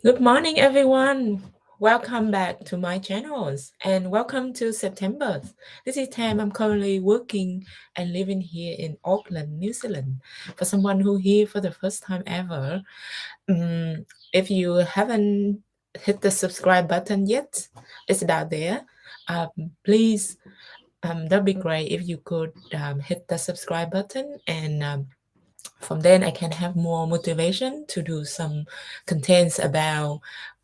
Good morning, everyone. Welcome back to my channels and welcome to September. This is Tam. I'm currently working and living here in Auckland, New Zealand. For someone who here for the first time ever, if you haven't hit the subscribe button yet, it's down there. Please, that'd be great if you could hit the subscribe button and from then I can have more motivation to do some contents about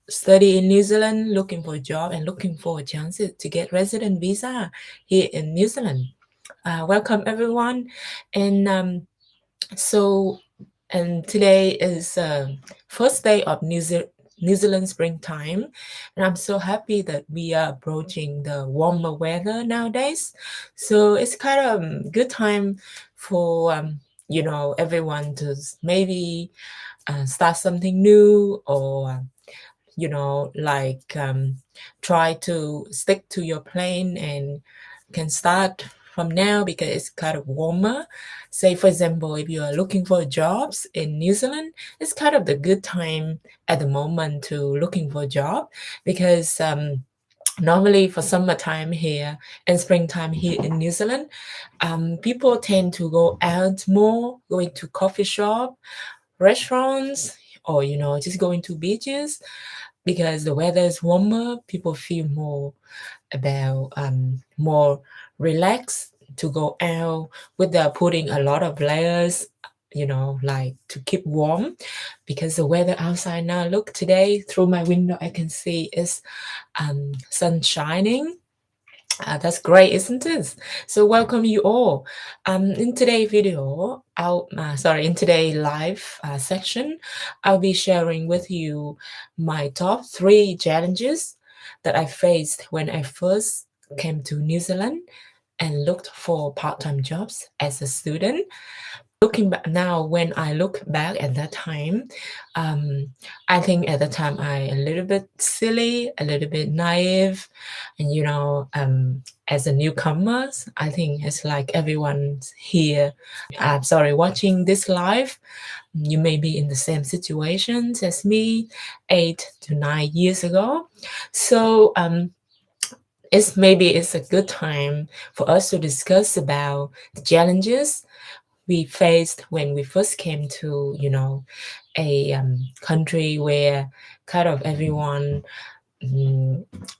study in New Zealand, looking for a job and looking for chances to get resident visa here in New Zealand. Welcome everyone, and so and today is first day of New Zealand springtime, and I'm so happy that we are approaching the warmer weather nowadays. So it's kind of good time for everyone to maybe start something new or try to stick to your plan and can start from now because it's kind of warmer. Say, for example, if you are looking for jobs in New Zealand, it's kind of the good time at the moment to looking for a job because normally for summertime here and springtime here in New Zealand, people tend to go out more, going to coffee shop, restaurants, or just going to beaches because the weather is warmer. People feel more relaxed to go out without putting a lot of layers, like to keep warm because the weather outside now, look, today through my window I can see is sun shining. That's great, isn't it? So welcome you all. In today's video, in today's live section, I'll be sharing with you my top 3 challenges that I faced when I first came to New Zealand and looked for part-time jobs as a student. Looking back now, when I look back at that time, I think at the time I a little bit silly, a little bit naive, and as a newcomer, I think it's like everyone's here. I'm sorry, watching this live, you may be in the same situations as me 8 to 9 years ago. So it's a good time for us to discuss about the challenges we faced when we first came to a country where kind of everyone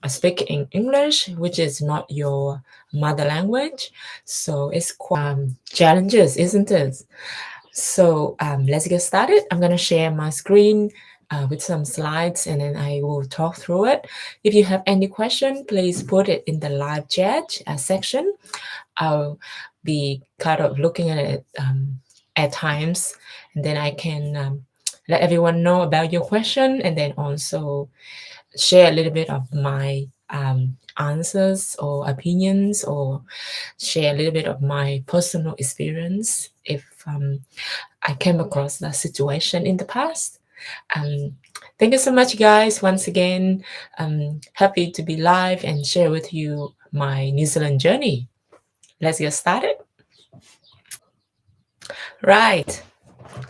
speak in English, which is not your mother language. So it's quite challenges, isn't it? So let's get started. I'm gonna share my screen with some slides and then I will talk through it. If you have any question, please put it in the live chat section. I'll be kind of looking at it at times, and then I can let everyone know about your question, and then also share a little bit of my answers or opinions, or share a little bit of my personal experience if I came across that situation in the past. Um, Thank you so much, guys. Once again, happy to be live and share with you my New Zealand journey. Let's get started. Right.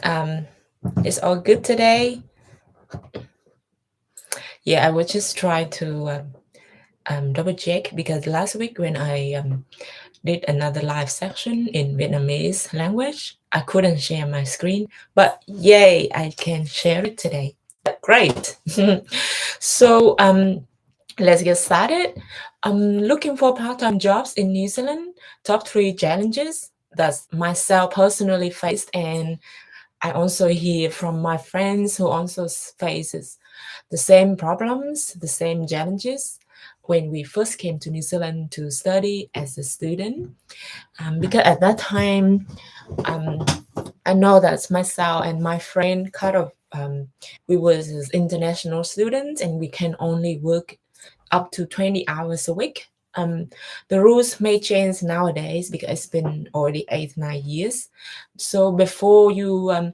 Um, it's all good today. Yeah, I will just try to double check because last week when I did another live section in Vietnamese language, I couldn't share my screen, but yay, I can share it today. Great. So let's get started. I'm looking for part-time jobs in New Zealand. Top 3 challenges that myself personally faced, and I also hear from my friends who also faces the same problems, the same challenges when we first came to New Zealand to study as a student. Because at that time, um, I know that myself and my friend kind of we was international students and we can only work up to 20 hours a week. The rules may change nowadays because it's been already 8, 9 years. So before you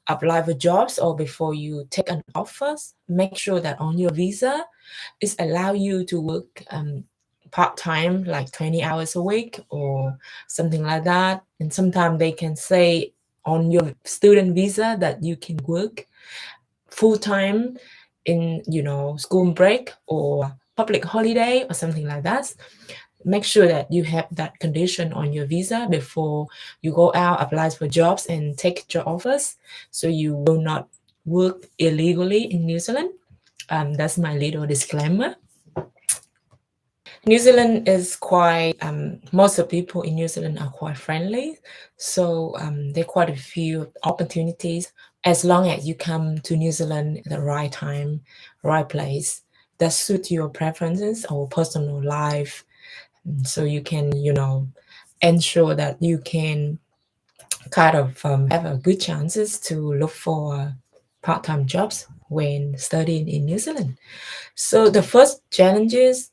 apply for jobs or before you take an offer, make sure that on your visa is allow you to work part-time, like 20 hours a week or something like that. And sometimes they can say on your student visa that you can work full-time in school break or public holiday or something like that, make sure that you have that condition on your visa before you go out, apply for jobs and take job offers, so you will not work illegally in New Zealand. That's my little disclaimer. New Zealand is quite, most of people in New Zealand are quite friendly. So there are quite a few opportunities as long as you come to New Zealand at the right time, right place that suit your preferences or personal life. So you can, ensure that you can kind of have a good chances to look for part-time jobs when studying in New Zealand. So the first challenges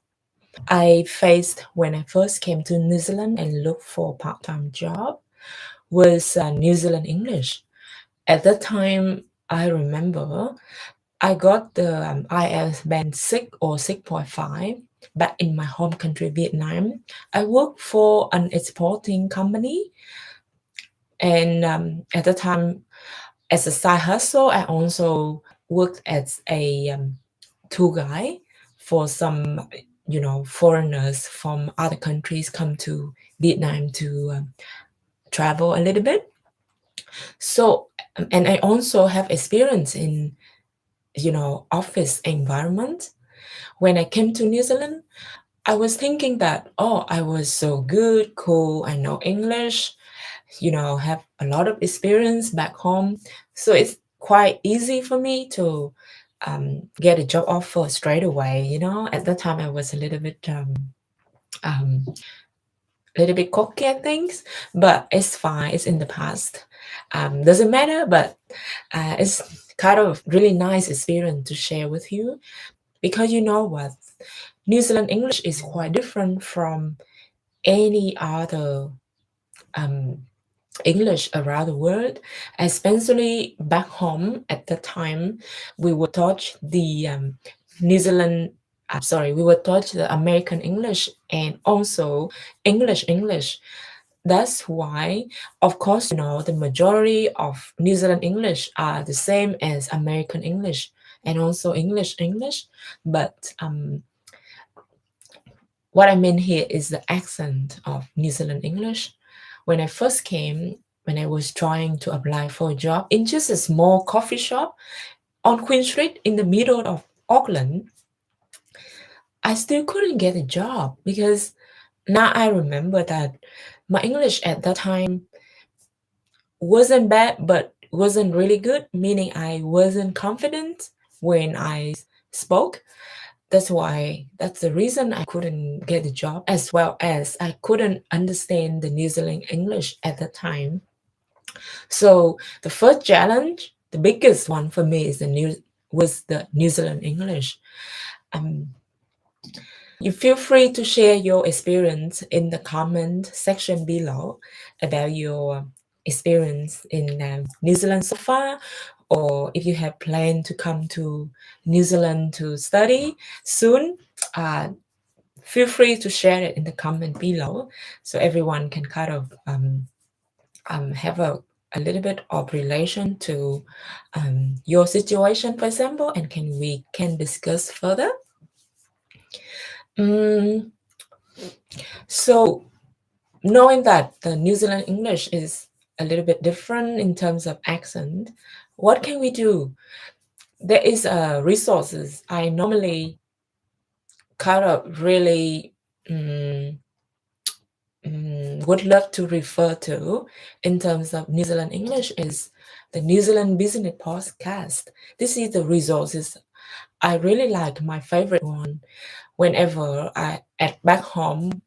I faced when I first came to New Zealand and looked for a part-time job was New Zealand English. At that time, I remember I got the IELTS band 6 or 6.5 back in my home country, Vietnam. I worked for an exporting company, and at the time, as a side hustle, I also worked as a tour guide for some, foreigners from other countries come to Vietnam to travel a little bit. So, and I also have experience in, office environment. When I came to New Zealand, I was thinking that, oh, I was so good, cool, I know English, have a lot of experience back home. So it's quite easy for me to get a job offer straight away. At that time I was a little bit cocky at things, but it's fine. It's in the past. Doesn't matter, but it's kind of really nice experience to share with you, because you know what, New Zealand English is quite different from any other um, English around the world, especially back home. At the time, we were taught the New Zealand. We were taught the American English and also English. That's why, of course, the majority of New Zealand English are the same as American English and also English. But what I mean here is the accent of New Zealand English. When I first came, when I was trying to apply for a job in just a small coffee shop on Queen Street in the middle of Auckland, I still couldn't get a job because now I remember that my English at that time wasn't bad, but wasn't really good, meaning I wasn't confident when I spoke. That's the reason I couldn't get a job, as well as I couldn't understand the New Zealand English at the time. So the first challenge, the biggest one for me, was the New Zealand English. You feel free to share your experience in the comment section below about your experience in New Zealand so far, or if you have planned to come to New Zealand to study soon. Feel free to share it in the comment below so everyone can kind of have a little bit of relation to your situation, for example, and we can discuss further. So knowing that the New Zealand English is a little bit different in terms of accent, what can we do? There is resources I normally kind of really would love to refer to in terms of New Zealand English is the New Zealand Business Podcast. This is the resources I really like. My favorite one, whenever back home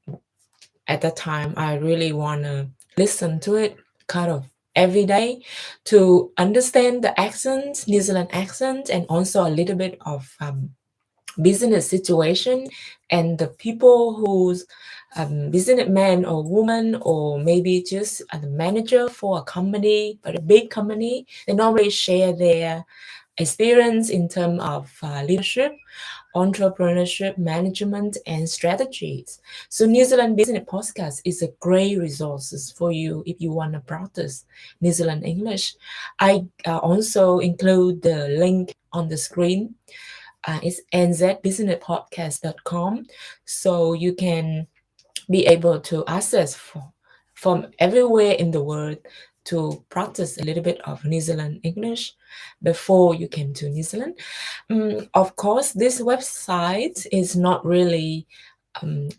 at that time, I really want to listen to it kind of every day to understand the accents, New Zealand accent, and also a little bit of business situation and the people who's businessman or woman, or maybe just a manager for a company, but a big company. They normally share their experience in terms of leadership, entrepreneurship, management, and strategies. So New Zealand Business Podcast is a great resources for you if you want to practice New Zealand English. I also include the link on the screen It's nzbusinesspodcast.com. So you can be able to access from everywhere in the world to practice a little bit of New Zealand English before you came to New Zealand. Of course, this website is not really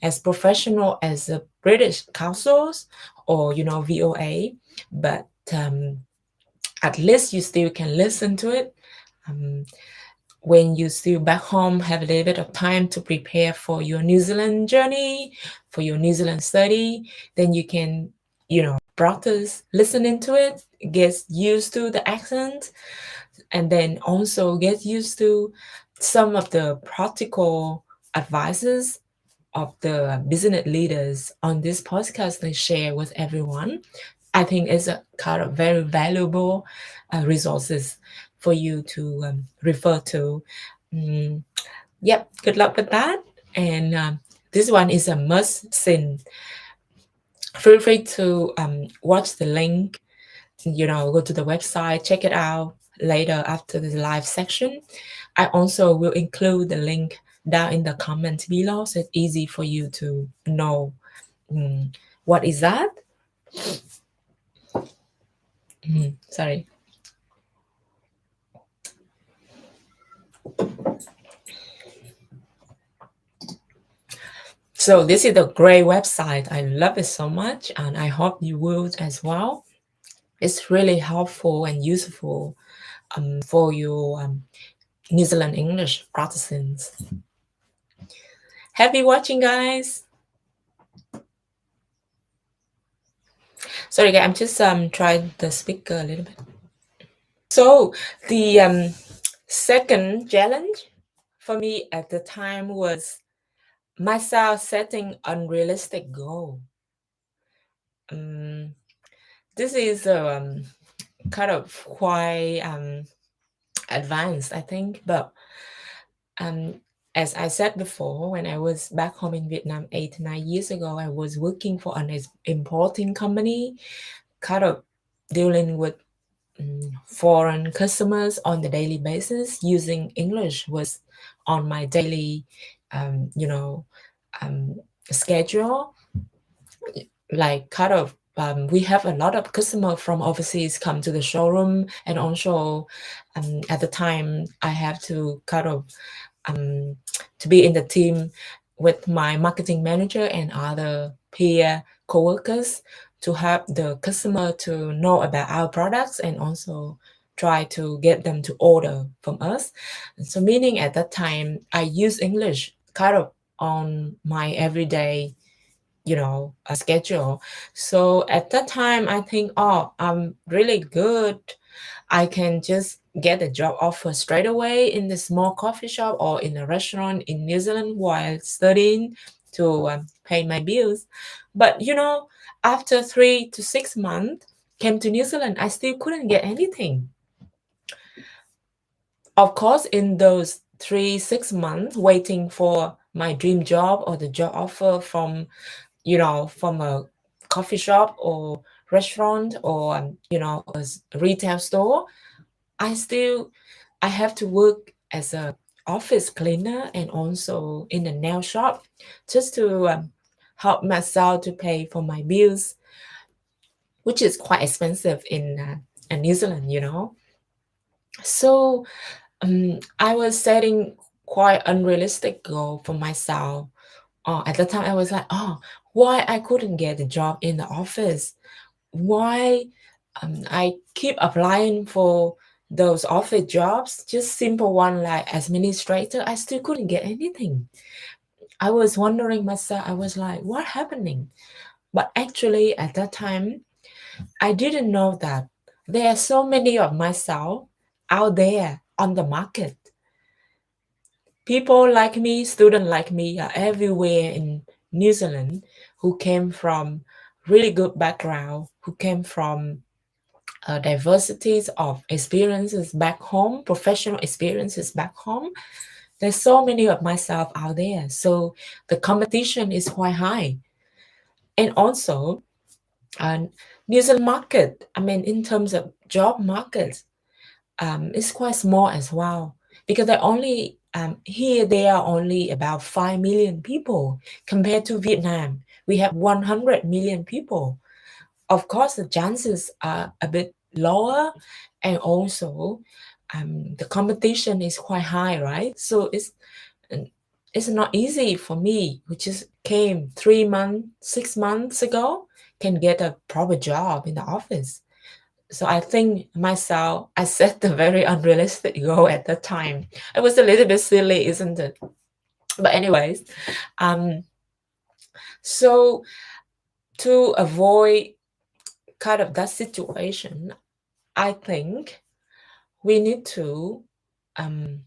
as professional as the British councils or VOA, but at least you still can listen to it. When you still back home, have a little bit of time to prepare for your New Zealand journey, for your New Zealand study, then you can, practice listening to it, get used to the accent, and then also get used to some of the practical advices of the business leaders on this podcast they share with everyone. I think it's a kind of very valuable resources for you to refer to. Yep, good luck with that. And this one is a must sing. Feel free to watch the link, go to the website, check it out later after the live section. I also will include the link down in the comment below so it's easy for you to know what is that. Sorry. So this is a great website. I love it so much, and I hope you will as well. It's really helpful and useful for your New Zealand English practicings. Happy watching, guys. Sorry, guys, I'm just trying the speaker a little bit. So the second challenge for me at the time was myself setting unrealistic goal. This is kind of quite advanced, I think, but as I said before, when I was back home in Vietnam 8-9 years ago, I was working for an importing company, kind of dealing with foreign customers on the daily basis. Using English was on my daily, schedule. Like kind of, we have a lot of customer from overseas come to the showroom, and also at the time I have to kind of to be in the team with my marketing manager and other peer coworkers to help the customer to know about our products and also try to get them to order from us. So meaning at that time I use English kind of on my everyday schedule. So at that time I think, oh, I'm really good, I can just get a job offer straight away in the small coffee shop or in a restaurant in New Zealand while studying to pay my bills. But after 3 to 6 months, came to New Zealand, I still couldn't get anything. Of course, in those 3 6 months waiting for my dream job or the job offer from a coffee shop or restaurant or a retail store, I have to work as a office cleaner and also in the nail shop just to help myself to pay for my bills, which is quite expensive in New Zealand. So I was setting quite unrealistic goal for myself. At the time I was like, oh, why I couldn't get a job in the office? Why I keep applying for those office jobs, just simple one like administrator, I still couldn't get anything. I was wondering myself, I was like, what happening? But actually at that time, I didn't know that there are so many of myself out there on the market. People like me, students like me are everywhere in New Zealand who came from really good background, who came from diversities of experiences back home, professional experiences back home. There's so many of myself out there. So the competition is quite high. And also, New Zealand market, I mean, in terms of job market, it's quite small as well because there are only Here there are only about 5 million people compared to Vietnam. We have 100 million people. Of course, the chances are a bit lower, and also the competition is quite high, right? So it's not easy for me, who just came 3 months, 6 months ago, can get a proper job in the office. So I think myself, I set a very unrealistic goal at that time. It was a little bit silly, isn't it? But anyways, um, so to avoid kind of that situation, I think we need to um,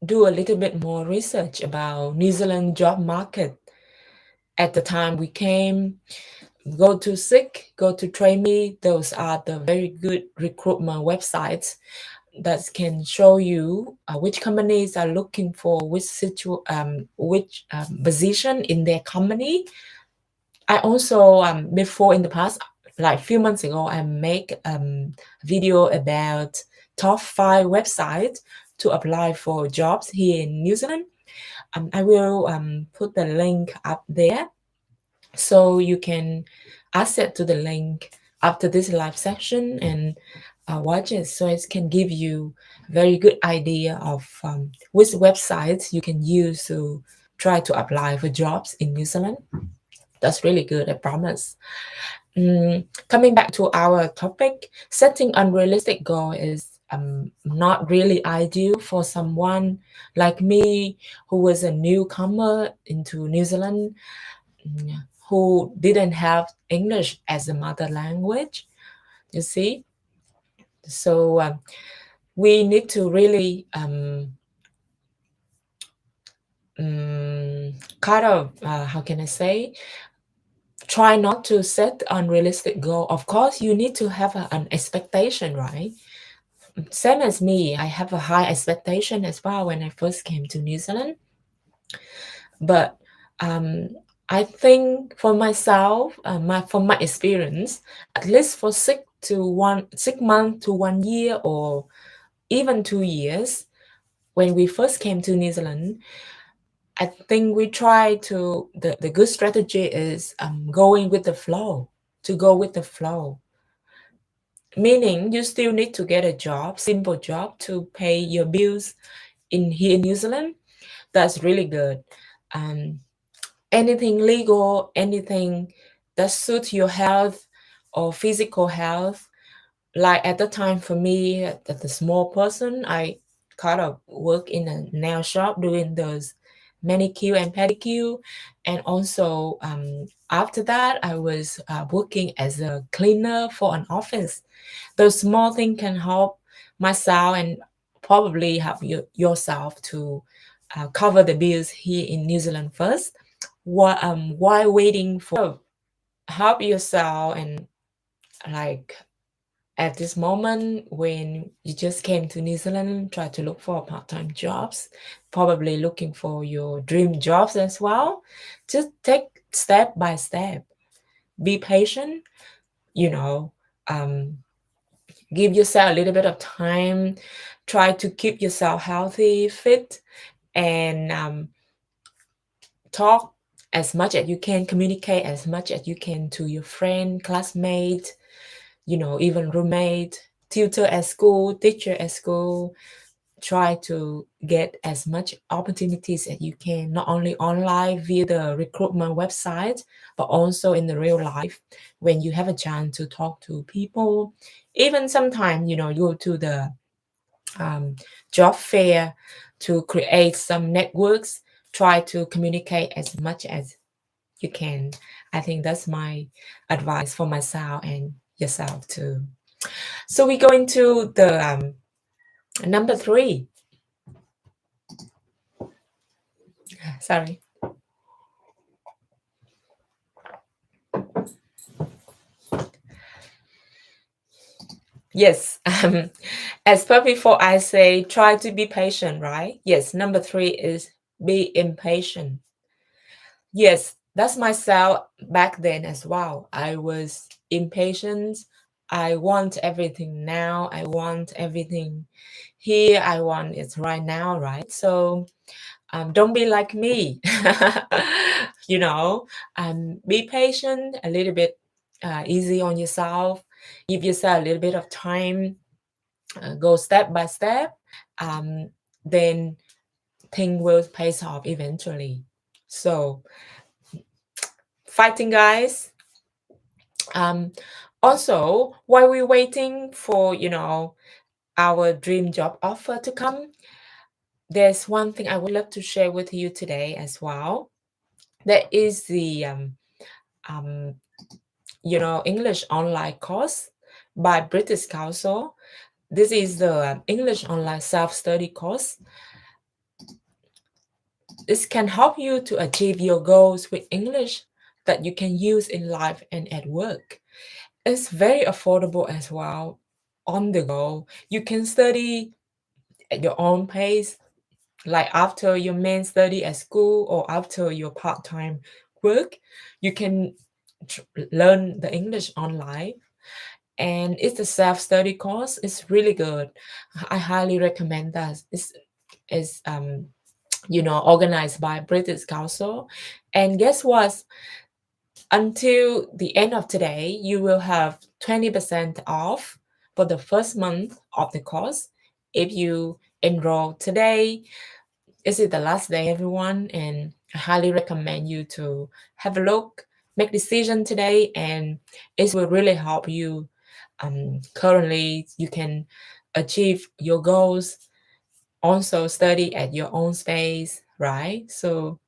do a little bit more research about New Zealand job market. At the time we came, go to SIG, go to Trainee. Those are the very good recruitment websites that can show you which companies are looking for which position in their company. I also before in the past, like few months ago, I make video about top 5 websites to apply for jobs here in New Zealand. I will put the link up there so you can access to the link after this live section and watch it, so it can give you very good idea of which websites you can use to try to apply for jobs in New Zealand. That's really good, I promise. Coming back to our topic, setting unrealistic goal is not really ideal for someone like me who was a newcomer into New Zealand, who didn't have English as a mother language, you see. So we need to really kind of, how can I say, try not to set unrealistic goal. Of course, you need to have an expectation, right? Same as me, I have a high expectation as well when I first came to New Zealand. But I think for myself, from my experience, at least for 6 months to 1 year, or even 2 years, when we first came to New Zealand, I think we try to the good strategy is going with the flow, to go with the flow. Meaning you still need to get a job, simple job to pay your bills in here in New Zealand. That's really good. Um, Anything legal, anything that suits your health or physical health. Like at the time for me, as a small person, I kind of work in a nail shop doing those manicure and pedicure. And also after that, I was working as a cleaner for an office. Those small things can help myself and probably help yourself to cover the bills here in New Zealand first, while waiting for help yourself. And like at this moment when you just came to New Zealand, try to look for part-time jobs, probably looking for your dream jobs as well. Just take step by step, be patient, you know, um, give yourself a little bit of time, try to keep yourself healthy, fit, and talk as much as you can, communicate as much as you can to your friend, classmate, even roommate, tutor at school, teacher at school. Try to get as much opportunities as you can, not only online via the recruitment website, but also in the real life when you have a chance to talk to people. Even sometimes, you go to the job fair to create some networks. Try to communicate as much as you can. I think that's my advice for myself and yourself too. So we go into the number 3. Sorry. Yes. As per before, I say try to be patient, right? Yes. Number 3 is be impatient. Yes, that's myself back then as well. I was impatient. I want everything now. I want everything here. I want it right now, right? So don't be like me. you know, be patient, a little bit easy on yourself. Give yourself a little bit of time. Go step by step. Then thing will pay off eventually. So fighting, guys. Um, Also, while we're waiting for our dream job offer to come, there's one thing I would love to share with you today as well. That is the um, English online course by British Council. This is the English online self-study course. This can help you to achieve your goals with English that you can use in life and at work. It's very affordable as well. On the go, you can study at your own pace, like after your main study at school or after your part-time work. You can learn the English online, and it's a self-study course. It's really good. I highly recommend that. It's organized by British Council. And guess what? Until the end of today, you will have 20% off for the first month of the course. If you enroll today, this is the last day, everyone, and I highly recommend you to have a look, make decision today, and it will really help you. Currently, you can achieve your goals, also study at your own space, right? So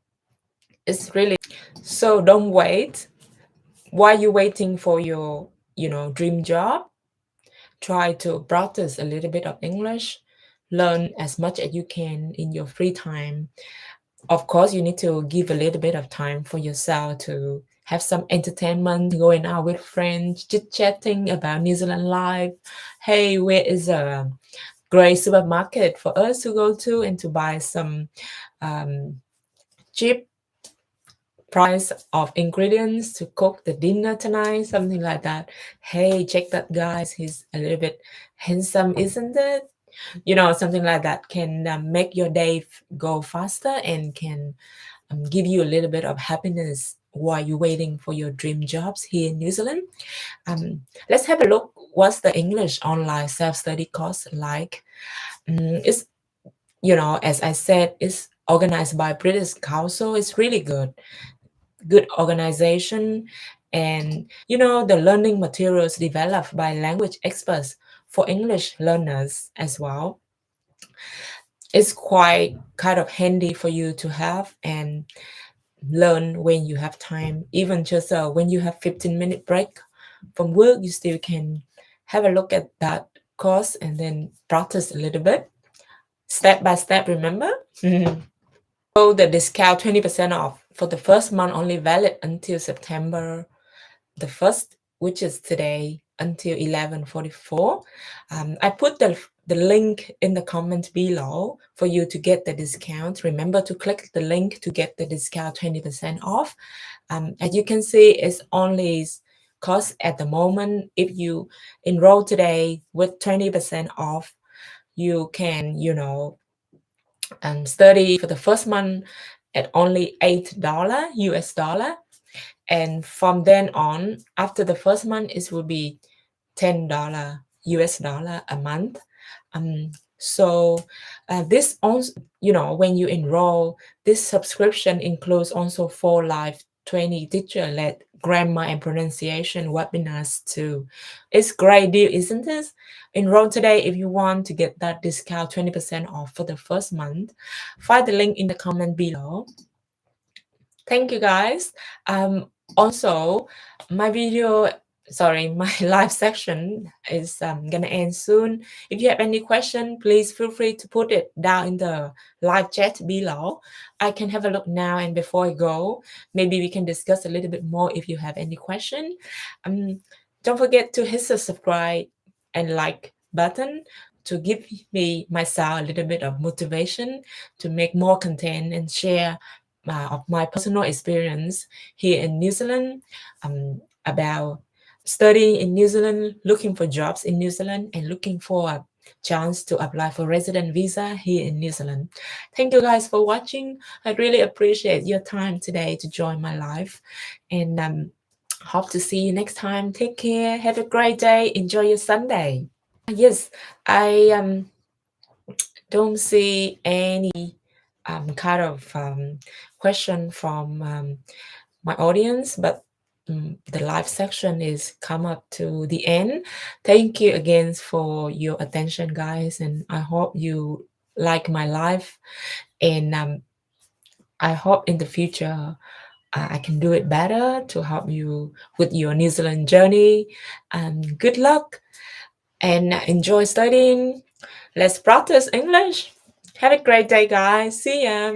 it's really, so don't wait. While you're waiting for your dream job, try to practice a little bit of English, learn as much as you can in your free time. Of course, you need to give a little bit of time for yourself to have some entertainment, going out with friends, chit chatting about New Zealand life. Hey, where is a great supermarket for us to go to and to buy some cheap price of ingredients to cook the dinner tonight, something like that. Hey, check that, guys. He's a little bit handsome, isn't it? Something like that can make your day go faster and can give you a little bit of happiness while you're waiting for your dream jobs here in New Zealand. Let's have a look. What's the English online self-study course like? It's as I said, it's organized by British Council. It's really good organization, and the learning materials developed by language experts for English learners as well. It's quite kind of handy for you to have and learn when you have time. Even just when you have 15-minute break from work, you still can have a look at that course and then practice a little bit, step by step, remember. So the discount 20% off for the first month, only valid until September the 1st, which is today, until 11:44. I put the link in the comment below for you to get the discount. Remember to click the link to get the discount 20% off. As you can see, it's only cost at the moment. If you enroll today with 20% off, you can study for the first month at only $8 US dollar, and from then on, after the first month, it will be $10 US dollar a month. So this also, when you enroll, this subscription includes also 4 live 20 teacher-led grammar and pronunciation webinars too. It's great deal, isn't it? Enroll today if you want to get that discount 20% off for the first month. Find the link in the comment below. Thank you, guys. Also, my video, sorry, my live section is gonna end soon. If you have any question, please feel free to put it down in the live chat below. I can have a look now, and before I go, maybe we can discuss a little bit more if you have any question. Don't forget to hit the subscribe and like button to give me myself a little bit of motivation to make more content and share of my personal experience here in New Zealand about studying in New Zealand, looking for jobs in New Zealand, and looking for a chance to apply for resident visa here in New Zealand. Thank you guys for watching. I really appreciate your time today to join my live, and hope to see you next time. Take care. Have a great day. Enjoy your Sunday. Yes, I don't see any kind of question from my audience, but the live section is come up to the end. Thank you again for your attention, guys, and I hope you like my live, and I hope in the future I can do it better to help you with your New Zealand journey. Good luck and enjoy studying. Let's practice English. Have a great day, guys. See ya.